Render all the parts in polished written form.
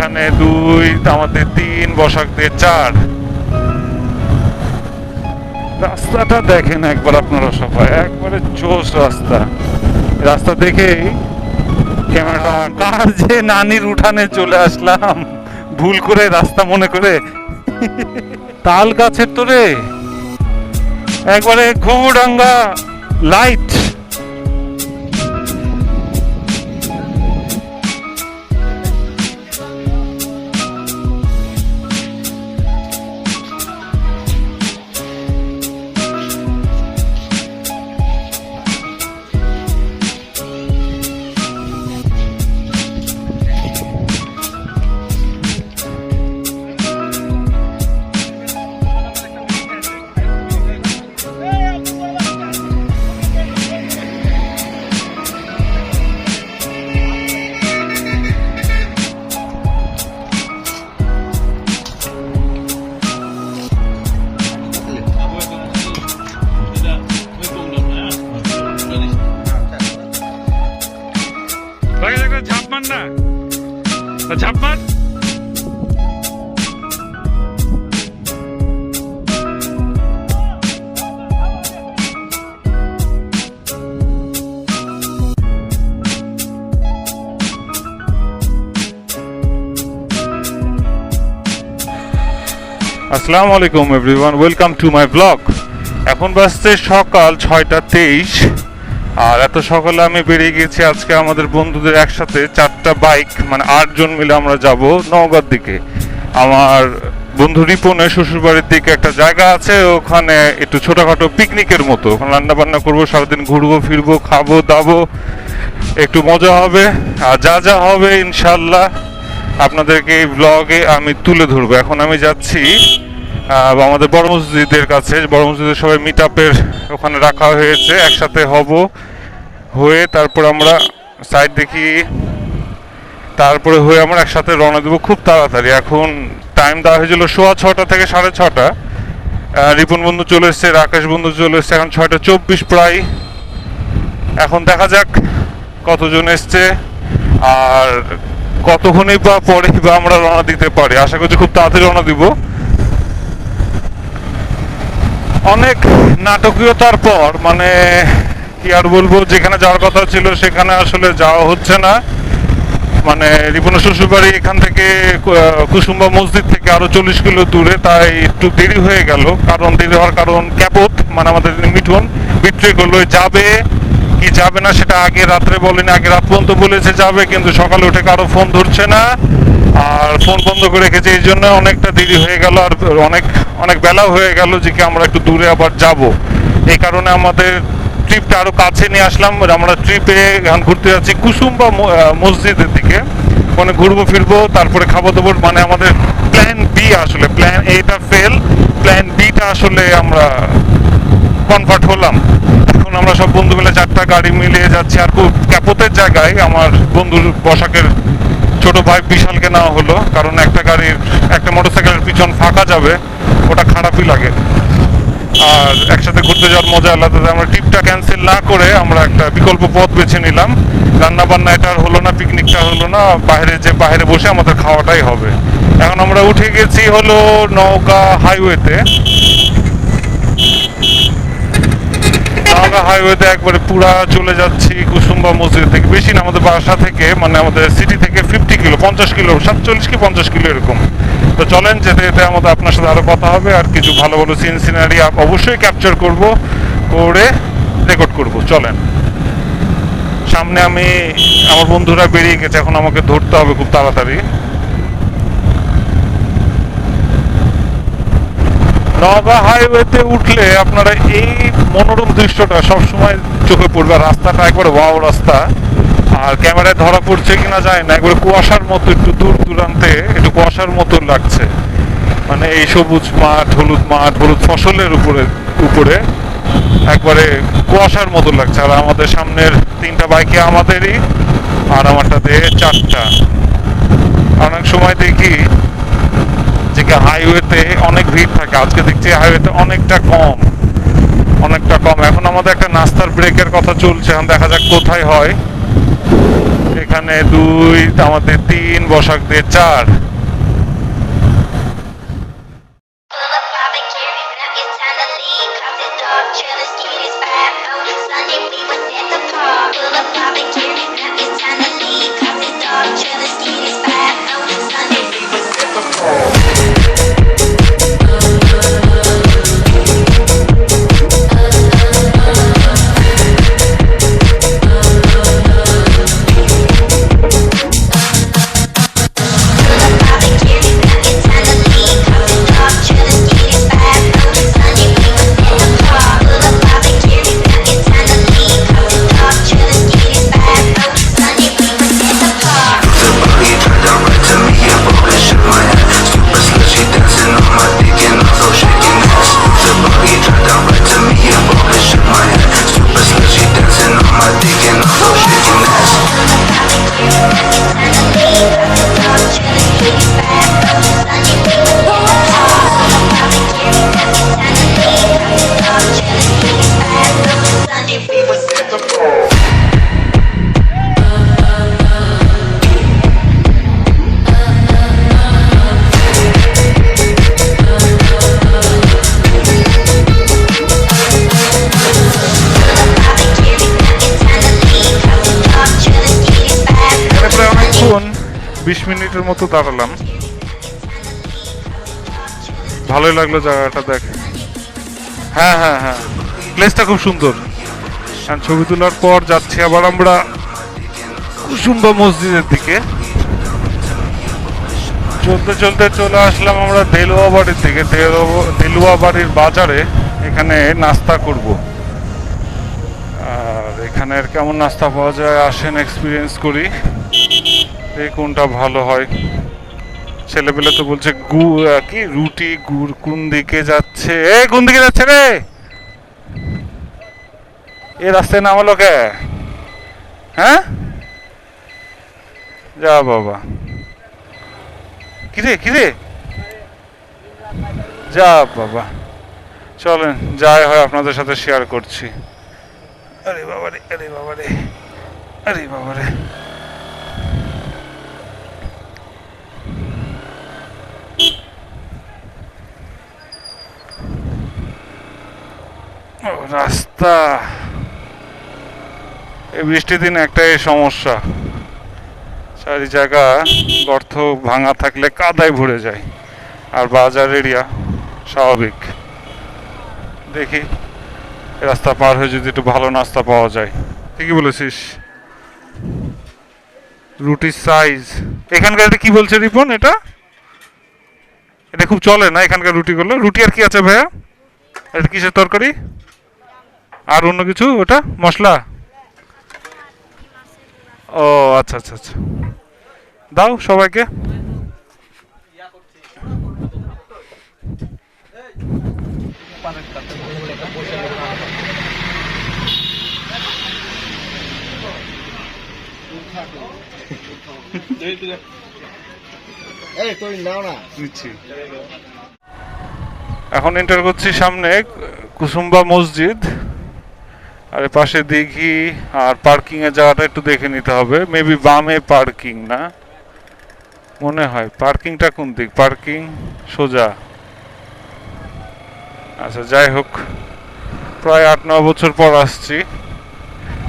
এখানে 2, আমাদের 3, বসাক দিয়ে 4। রাস্তাটা দেখেন একবার আপনারা সবাই, একবারে জোশ রাস্তা। রাস্তা দেখেই ক্যামেরা, কার যে নানির উঠানে চলে আসলাম ভুল করে রাস্তা মনে করে। তাল গাছের তো রে একবারে ঘুঘুডাঙ্গা লাইট। ঝাপমান না, ঝাপমান। আসসালামু আলাইকুম everyone, welcome to my blog. এখন বাজছে সকাল 6টা 23, আর এত সকালে আমি বেরিয়ে গেছি আজকে আমাদের বন্ধুদের একসাথে 4টা বাইক, মানে 8 জন মিলে আমরা যাব নওগাঁর দিকে। আমার বন্ধু রিপনের শ্বশুরবাড়ির দিকে একটা জায়গা আছে, ওখানে একটু ছোটোখাটো পিকনিকের মতো, ওখানে রান্না বান্না করবো, সারাদিন ঘুরবো ফিরবো, খাবো দাবো, একটু মজা হবে। আর যা যা হবে ইনশাল্লাহ আপনাদেরকে এই ব্লগে আমি তুলে ধরবো। এখন আমি যাচ্ছি আমাদের বড় মসজিদের কাছে। বড় মসজিদের সবাই মিট আপের ওখানে রাখা হয়েছে, একসাথে হব, হয়ে তারপর আমরা সাইড দেখি, তারপরে হয়ে আমরা একসাথে রওনা দেবো খুব তাড়াতাড়ি। এখন টাইম দেওয়া হয়েছিল 6:15 থেকে 6:30। রিপন বন্ধু চলে এসছে, রাকেশ বন্ধু চলে এসছে, এখন 6:24 প্রায়। এখন দেখা যাক কতজন এসছে আর কতক্ষণই বা পরে বা আমরা রওনা দিতে পারি। আশা করছি খুব তাড়াতাড়ি রওনা দিব। অনেক নাটকীয়তার পর, মানে কি আর বলবো, যেখানে যাওয়ার কথা ছিল সেখানে আসলে যাওয়া হচ্ছে না। মানে রিপনের শ্বশুরবাড়ি এখান থেকে কুসুম্বা মসজিদ থেকে আরো 40 কিলো দূরে, তাই একটু দেরি হয়ে গেল। কারণ দেরি হওয়ার কারণ ক্যাপত, মানে আমাদের মিঠুন বিক্রি করলো, যাবে কি যাবে না সেটা আগে রাত্রে বলেনি, আগে রাত পর্যন্ত বলেছে যাবে, কিন্তু সকালে উঠে কারো ফোন ধরছে না আর ফোন বন্ধ করে রেখেছে। এই জন্য অনেকটা দেরি হয়ে গেল, আর অনেক বেলা হয়ে গেল যে কি আমরা একটু দূরে আবার যাব। এই কারণে আমাদের ট্রিপটা আরো কাছে নিয়ে আসলাম। আমরা ট্রিপে এখন ঘুরতে যাচ্ছি কুসুম্বা মসজিদের দিকে, মানে ঘুরবো ফিরবো, তারপরে খাবো দাবো। মানে আমাদের প্ল্যান বি, আসলে প্ল্যান এটা ফেল, প্ল্যান বিটা আসলে আমরা কনভার্ট হলাম। এখন আমরা সব বন্ধু মিলে 4টা গাড়ি মিলিয়ে যাচ্ছি। আর খুব ক্যাপতের জায়গায় আমার বন্ধুর বসাকের ছোট ভাই বিশালকে নেওয়া হলো, কারণ একটা মোটরসাইকেলের পিছন ফাঁকা যাবে, ওটা খারাপই লাগে। আর একসাথে ঘুরতে যাওয়ার মজা আলাদা। আমরা ট্রিপটা ক্যান্সেল না করে আমরা একটা বিকল্প পথ বেছে নিলাম। রান্না বান্না এটা আর হলো না, পিকনিকটা হলো না, বাইরে বসে আমাদের খাওয়াটাই হবে। এখন আমরা উঠে গেছি হলো নওগাঁ হাইওয়েতে। নওগাঁ হাইওয়েতে একবারে পুরা চলে যাচ্ছি কুসুম্বা মসজিদ থেকে। বেশি না, আমাদের বাসা থেকে, মানে আমাদের সিটি থেকে 50 কিলো, 50 কিলো, 47 কি 50 কিলো এরকম। তো চলেন, যেতে যেতে আমাদের আপনার সাথে আরো কথা হবে, আর কিছু ভালো ভালো সিনারি অবশ্যই ক্যাপচার করে রেকর্ড করব। চলেন, সামনে আমার বন্ধুরা বেরিয়ে গেছে, এখন আমাকে ধরতে হবে খুব তাড়াতাড়ি। নওগাঁ হাইওয়েতে উঠলে আপনারা এই মনোরম দৃশ্যটা সবসময় চোখে পড়বে। রাস্তাটা একবারে ওয়াও রাস্তা, আর ক্যামেরায় ধরা পড়ছে কিনা যায় না, একবারে কুয়াশার মতো, একটু দূর দূরান্তে একটু কুয়াশার মতো লাগছে। মানে এই সবুজ মাঠ, হলুদ ফসলের উপরে একবারে কুয়াশার মতো লাগছে। আর আমাদের সামনের 3টা বাইকে আমাদেরই, আর আমারটাতে 4টা। অনেক সময় দেখি যে হাইওয়েতে অনেক ভিড় থাকে, আজকে দেখছি হাইওয়েতে অনেকটা কম। এখন আমাদের একটা নাস্তার ব্রেকের কথা চলছে, এখন দেখা যাক কোথায় হয়। এখানে 2, আমাদের 3, বসাকদের 4। এখন 20 মিনিটের মতো দাঁড়ালাম, ভালোই লাগলো জায়গাটা দেখ। হ্যাঁ হ্যাঁ হ্যাঁ, প্লেসটা খুব সুন্দর। ছবি তোলার পর যাচ্ছি আবার আমরা কুসুম্বা মসজিদের দিকে। চলতে চলতে চলে আসলাম আমরা দেলুয়া বাড়ির দিকে। দেলুয়া বাড়ির বাজারে এখানে নাস্তা করব। আর এখানের কেমন নাস্তা পাওয়া যায় আসেন এক্সপিরিয়েন্স করি, এই কোনটা ভালো হয়। ছেলেপেলে তো বলছে কি রুটি গুড়। কোন দিকে যাচ্ছে? কোন দিকে যাচ্ছে রে? এ রাস্তায় নামালো কে? হ্যাঁ, যা বাবা। কিরে কিরে, যা বাবা। চলেন যাই হয় আপনাদের সাথে শেয়ার করছি। আরে বাবারে, আরে বাবারে, আরে বাবারে। রাস্তা এই বৃষ্টির দিন একটাই সমস্যা, চারি জায়গা গর্ত ভাঙা থাকলে কাদায় ভরে যায়। আর বাজার এরিয়া স্বাভাবিক। দেখি রাস্তা পার হয়ে যদি একটু ভালো নাস্তা পাওয়া যায়। ঠিকই বলেছিস, রুটির সাইজ এখানকার কি বলছে রিপন? এটা এটা খুব চলে না এখানকার রুটিগুলো। রুটি আর কি আছে ভাইয়া? এটা কিসের তরকারি আর অন্য কিছু? ওটা মশলা? ও আচ্ছা আচ্ছা আচ্ছা, দাও সবাইকে। এখন এন্টার করছি সামনে কুসুম্বা মসজিদ, আর পাশে দিঘি। আর পার্কিং এর জায়গাটা একটু দেখে নিতে হবে, মেবি বামে পার্কিং না মনে হয়। পার্কিংটা কোন দিক? পার্কিং সোজা। আচ্ছা যাই হোক, প্রায় 8-9 বছর পর আসছি,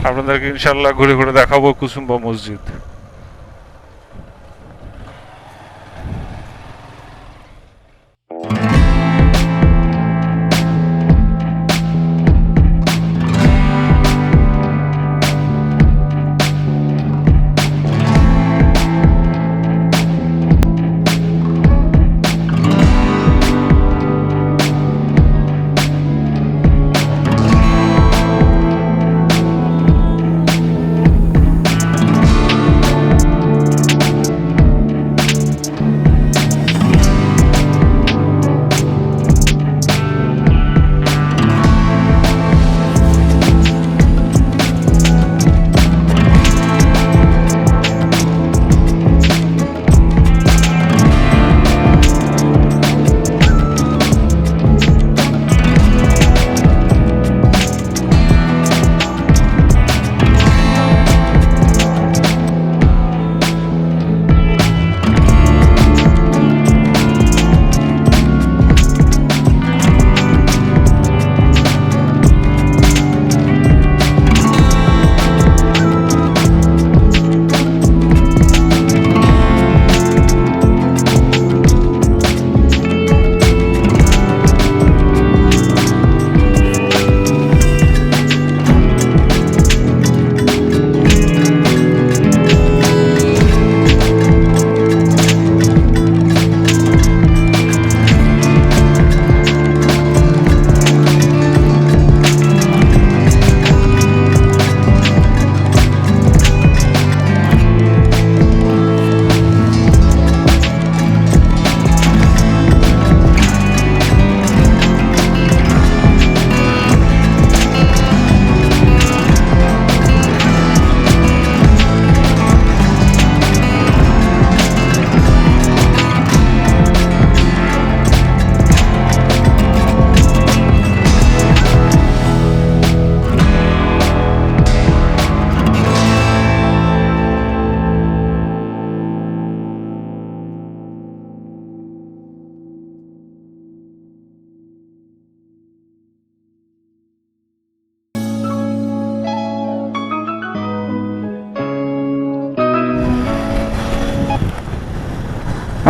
আপনাদেরকে ইনশাল্লাহ ঘুরে ঘুরে দেখাবো কুসুম্বা মসজিদ।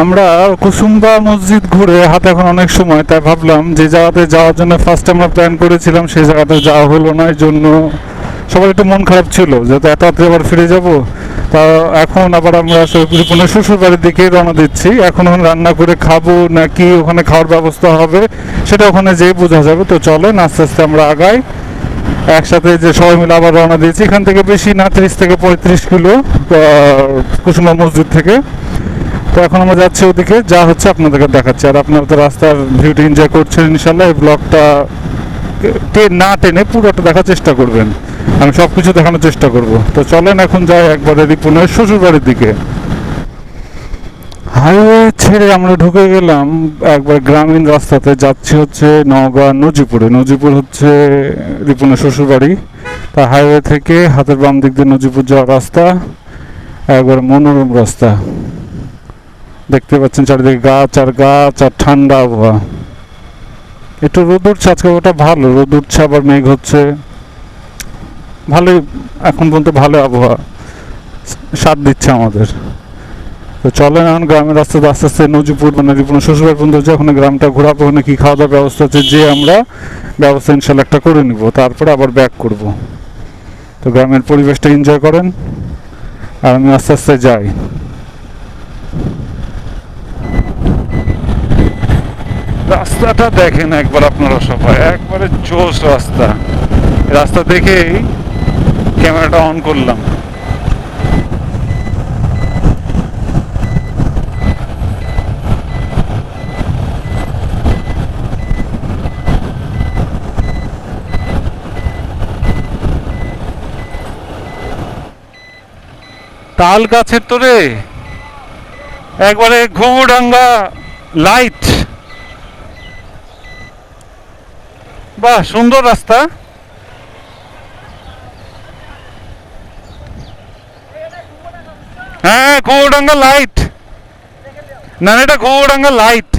আমরা কুসুম্বা মসজিদ ঘুরে হাতে এখন অনেক সময়, তাই ভাবলাম যে জায়গাতে যাওয়ার জন্য ফার্স্ট আমরা প্ল্যান করেছিলাম সেই জায়গাতে যাওয়া হলো না, এই জন্য সবার একটু মন খারাপ ছিল যাতে এত রাত্রে আবার ফিরে যাব। তা এখন আবার আমরা রিপনের শ্বশুর বাড়ির দিকে রওনা দিচ্ছি। এখন ওখানে রান্না করে খাবো নাকি ওখানে খাওয়ার ব্যবস্থা হবে সেটা ওখানে যেয়ে বোঝা যাবে। তো চলেন আস্তে আস্তে আমরা আগাই একসাথে, যে সবাই মিলে আবার রওনা দিয়েছি। এখান থেকে বেশি না, 30 থেকে 35 কিলো কুসুম্বা মসজিদ থেকে। তো এখন আমরা যাচ্ছি ওদিকে, যা হচ্ছে আপনাদেরকে দেখাচ্ছি। আর আপনারা তো রাস্তার ভিউটি এনজয় করছেন ইনশাল্লাহ। এই ব্লগটা না টেনে পুরোটা দেখার চেষ্টা করবেন, আমি সব কিছু দেখানোর চেষ্টা করব। তো চলেন এখন যাই একবারে রিপনের শ্বশুর বাড়ির দিকে। হাইওয়ে ছেড়ে আমরা ঢুকে গেলাম একবার গ্রামীণ রাস্তাতে, যাচ্ছি হচ্ছে নওগাঁ নজিপুরে। নজিপুর হচ্ছে রিপনের শ্বশুর বাড়ি। তা হাইওয়ে থেকে হাতের বাম দিক দিয়ে নজিপুর যাওয়ার রাস্তা, একবার মনোরম রাস্তা। দেখতে পাচ্ছেন চারিদিকে গাছ আর গাছ আর ঠান্ডা আবহাওয়া। একটু রোদ উঠছে আজকে, ওটা ভালো রোদ উঠছে, আবার মেঘ হচ্ছে, ভালোই এখন পর্যন্ত ভালো আবহাওয়া স্বাদ দিচ্ছে আমাদের। তো চলেন এখন গ্রামের রাস্তাতে আস্তে আস্তে নজিপুর মানে রিপনের শ্বশুরবাড়ি পর্যন্ত যে ওখানে গ্রামটা ঘোরাবো, ওখানে কী খাওয়া দাওয়ার ব্যবস্থা আছে যে আমরা ব্যবস্থা ইনশাল্লাহ একটা করে নিব, তারপরে আবার ব্যাক করব। তো গ্রামের পরিবেশটা এনজয় করেন আর আমি আস্তে আস্তে যাই। রাস্তাটা দেখেন একবার আপনারা সবাই, একবারে জোশ রাস্তা। রাস্তা দেখেই ক্যামেরাটা অন করলাম। তাল গাছের তোরে একবারে ঘুঘুডাঙ্গা লাইট, বাহ সুন্দর রাস্তা। হ্যাঁ ঘুঘুডাঙ্গা লাইট, না এটা ঘুঘুডাঙ্গা লাইট।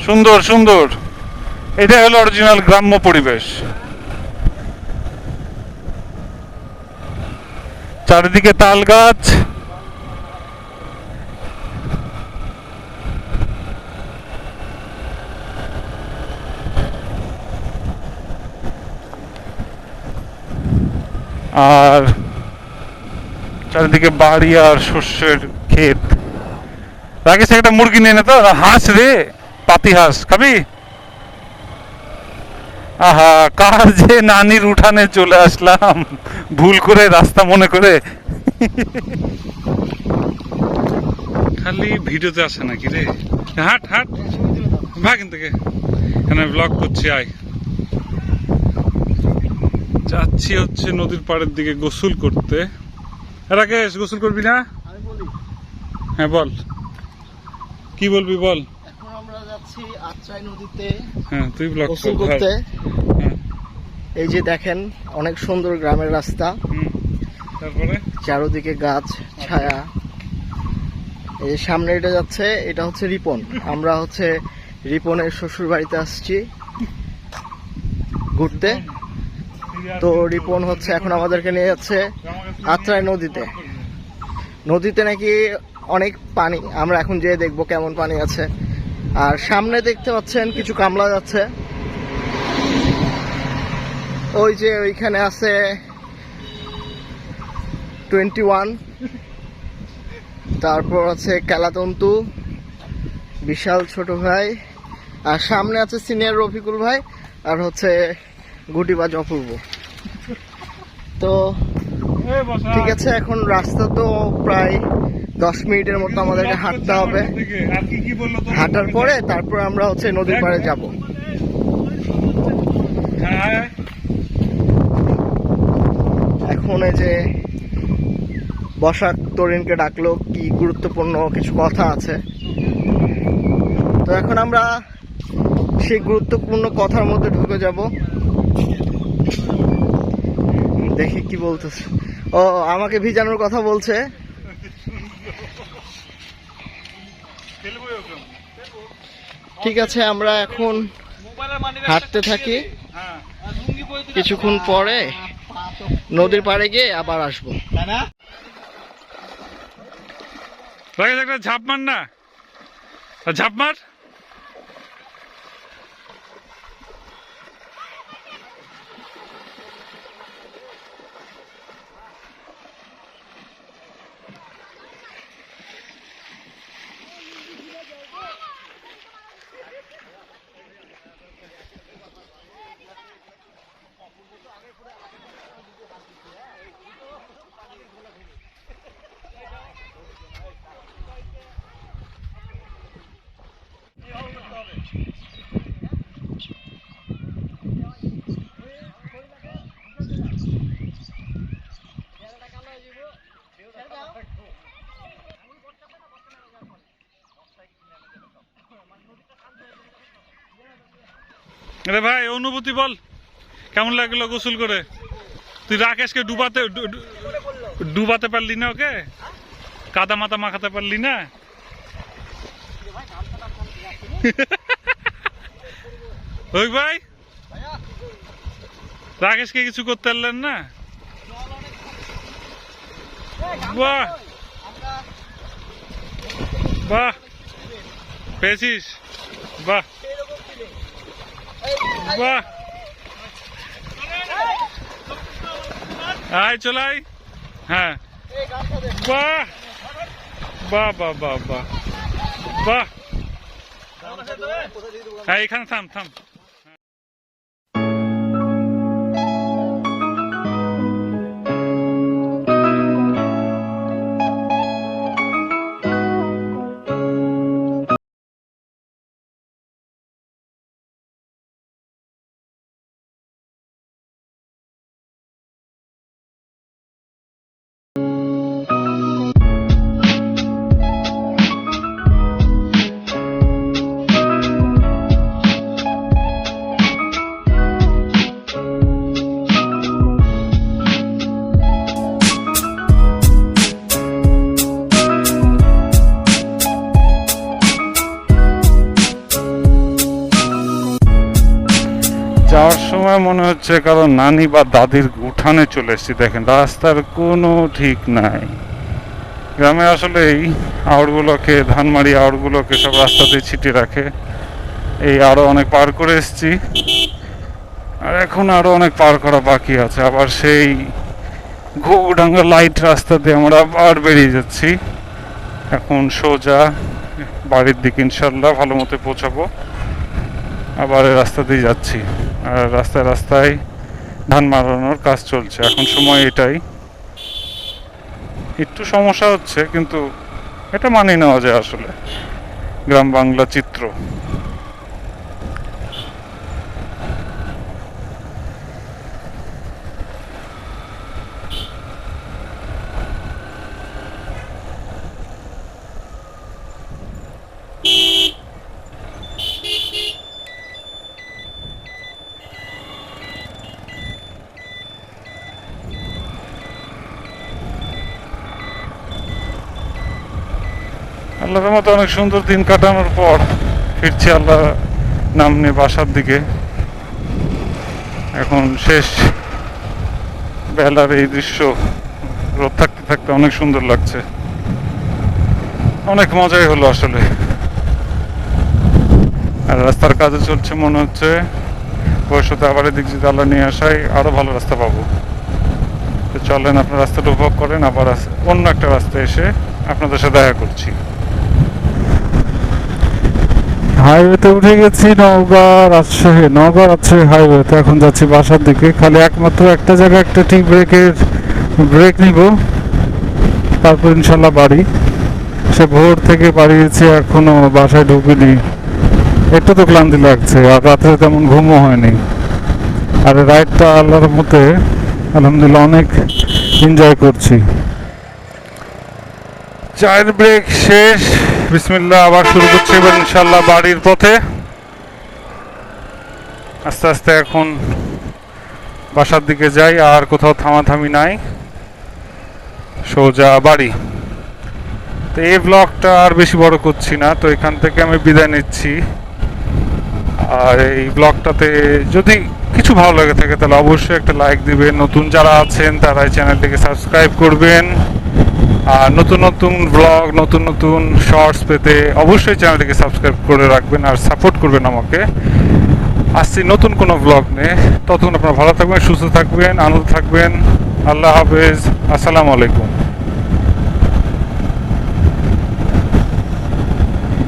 সুন্দর সুন্দর, এটা হলো অরিজিনাল গ্রাম্য পরিবেশ। চারিদিকে তাল গাছ, আর চারিদিকে বাড়ি আর শস্যের ক্ষেত। রাকেশ একটা মুরগি নিয়ে নে তো, হাঁস রে, পাতি হাঁস খাবি? আহা, কার যে নানির উঠানে চলে আসলাম ভুল করে রাস্তা মনে করে। খালি ভিডিওতে আসে নাকি রে? হাট হাট ভাগ থেকে, এখানে ব্লগ করছি। আয় যাচ্ছি হচ্ছে নদীর পাড়ের দিকে গোসল করতে। রাকেশ গোসল করবি না? হ্যাঁ বল, কি বলবি বল। এখন আমরা যাচ্ছি আত্রাই নদীতে। হ্যাঁ তুই ব্লগ গোসল করতে। হ্যাঁ। এই যে দেখেন অনেক সুন্দর গ্রামের রাস্তা, তারপরে চারদিকে গাছ ছায়া। এই যে সামনে এটা যাচ্ছে, এটা হচ্ছে রিপন। আমরা হচ্ছে রিপনের শ্বশুর বাড়িতে আসছি ঘুরতে। তো রিপন হচ্ছে এখন আমাদেরকে নিয়ে যাচ্ছে আত্রাই নদীতে। নদীতে নাকি অনেক পানি, আমরা এখন যেয়ে দেখবো কেমন পানি আছে। আর সামনে দেখতে পাচ্ছেন কিছু কামলা যাচ্ছে, ওই যে ওইখানে আছে 21, তারপর আছে কেলাতন্তু বিশাল ছোট ভাই, আর সামনে আছে সিনিয়র রফিকুল ভাই, আর হচ্ছে গুটিবাজ অপূর্ব। তো ঠিক আছে, এখন রাস্তা তো প্রায় 10 মিনিটের মতো আমাদেরকে হাঁটতে হবে। হাঁটার পরে তারপর আমরা হচ্ছে নদীর পাড়ে যাব। এখন এই যে বসাক তরিনকে ডাকলো, কি গুরুত্বপূর্ণ কিছু কথা আছে। তো এখন আমরা সেই গুরুত্বপূর্ণ কথার মধ্যে ঢুকে যাব। দেখি কি বলতেছে। ও আমাকে ভিজানোর কথা বলছে। ঠিক আছে, আমরা এখন হাঁটতে থাকি। কিছুক্ষণ পরে নদীর পাড়ে গিয়ে আবার আসবো। ভাই একটা ঝাঁপ মার না, ঝাঁপ মার। রে ভাই, অনুভূতি বল, কেমন লাগলো গোসল করে? তুই রাকেশকে ডুবাতে পারলি না, ওকে কাদা মাথা মাখাতে পারলি না? ওই ভাই, রাকেশকে কিছু করতে পারলেন না? বাহ বাহ, পেয়েছিস? বাহ বাহ, আয় চলাই। হ্যাঁ, বাহ বাহ বাহ বাহ বাহ বাহ। হ্যাঁ, এখানে থাম থাম। যাওয়ার সময় মনে হচ্ছে কারণ নানি বা দাদির উঠানে চলে এসেছি। দেখেন রাস্তার কোনো ঠিক নাই। গ্রামে আসলে এই আউটগুলোকে, ধানমারি আউটগুলোকে সব রাস্তাতে ছিটিয়ে রাখে। এই আরো অনেক পার করে এসেছি, আর এখন আরো অনেক পার করা বাকি আছে। আবার সেই ঘুঘুডাঙ্গা লাইট রাস্তা দিয়ে আমরা আবার বেরিয়ে যাচ্ছি। এখন সোজা বাড়ির দিকে ইনশাল্লাহ ভালো মতো পৌঁছাবো। আবার এই রাস্তা দিয়ে যাচ্ছি, আর রাস্তায় রাস্তায় ধান মারানোর কাজ চলছে। এখন সময় এটাই, একটু সমস্যা হচ্ছে কিন্তু এটা মানিয়ে নেওয়া যায়। আসলে গ্রাম বাংলা চিত্র। আল্লাহর মতো অনেক সুন্দর দিন কাটানোর পর ফিরছি আল্লাহ নাম নিয়ে বাসার দিকে। এখন শেষ বেলার এই দৃশ্য রোদ থাকতে থাকতে অনেক সুন্দর লাগছে। অনেক মজাই হলো আসলে। আর রাস্তার কাজে চলছে, মনে হচ্ছে ভবিষ্যতে আবার এদিক যদি আল্লাহ নিয়ে আসায় আরো ভালো রাস্তা পাবো। তো চলেন, আপনার রাস্তাটা উপভোগ করেন। আবার অন্য একটা রাস্তায় এসে আপনাদের সাথে দেখা করছি। হাইওয়েতে উঠে গেছি, নওগাঁ রাজশাহী হাইওয়েতে। এখন যাচ্ছি বাসার দিকে। খালি একমাত্র একটা জায়গায় একটা টি ব্রেক নিব, তারপর ইনশাল্লাহ বাড়ি। সে ভোর থেকে বাড়িয়েছি, এখনো বাসায় ঢুকিনি। একটু তো ক্লান্তি লাগছে, আর রাত্রে তেমন ঘুমও হয়নি। আর রাইডটা আল্লাহর মতে আলহামদুলিল্লাহ অনেক এনজয় করছি। চায়ের ব্রেক শেষ, বিসমিল্লাহ, আবার শুরু করছি এবার ইনশাল্লাহ বাড়ির পথে। আস্তে আস্তে এখন বাসার দিকে যাই, আর কোথাও থামাথামি নাই, সোজা বাড়ি। তো এই ব্লগটা আর বেশি বড় করছি না, তো এখান থেকে আমি বিদায় নিচ্ছি। আর এই ব্লগটাতে যদি কিছু কিছু ভালো লেগে থাকে তাহলে অবশ্যই একটা লাইক দিবেন। নতুন যারা আছেন তারা এই চ্যানেলটিকে সাবস্ক্রাইব করবেন। আর নতুন নতুন ব্লগ, নতুন নতুন শর্টস পেতে অবশ্যই চ্যানেলটিকে সাবস্ক্রাইব করে রাখবেন আর সাপোর্ট করবেন আমাকে। আসছি নতুন কোনো ব্লগ নিয়ে, ততক্ষণ আপনারা ভালো থাকবেন, সুস্থ থাকবেন, আনন্দ থাকবেন। আল্লাহ হাফেজ, আসসালামু আলাইকুম।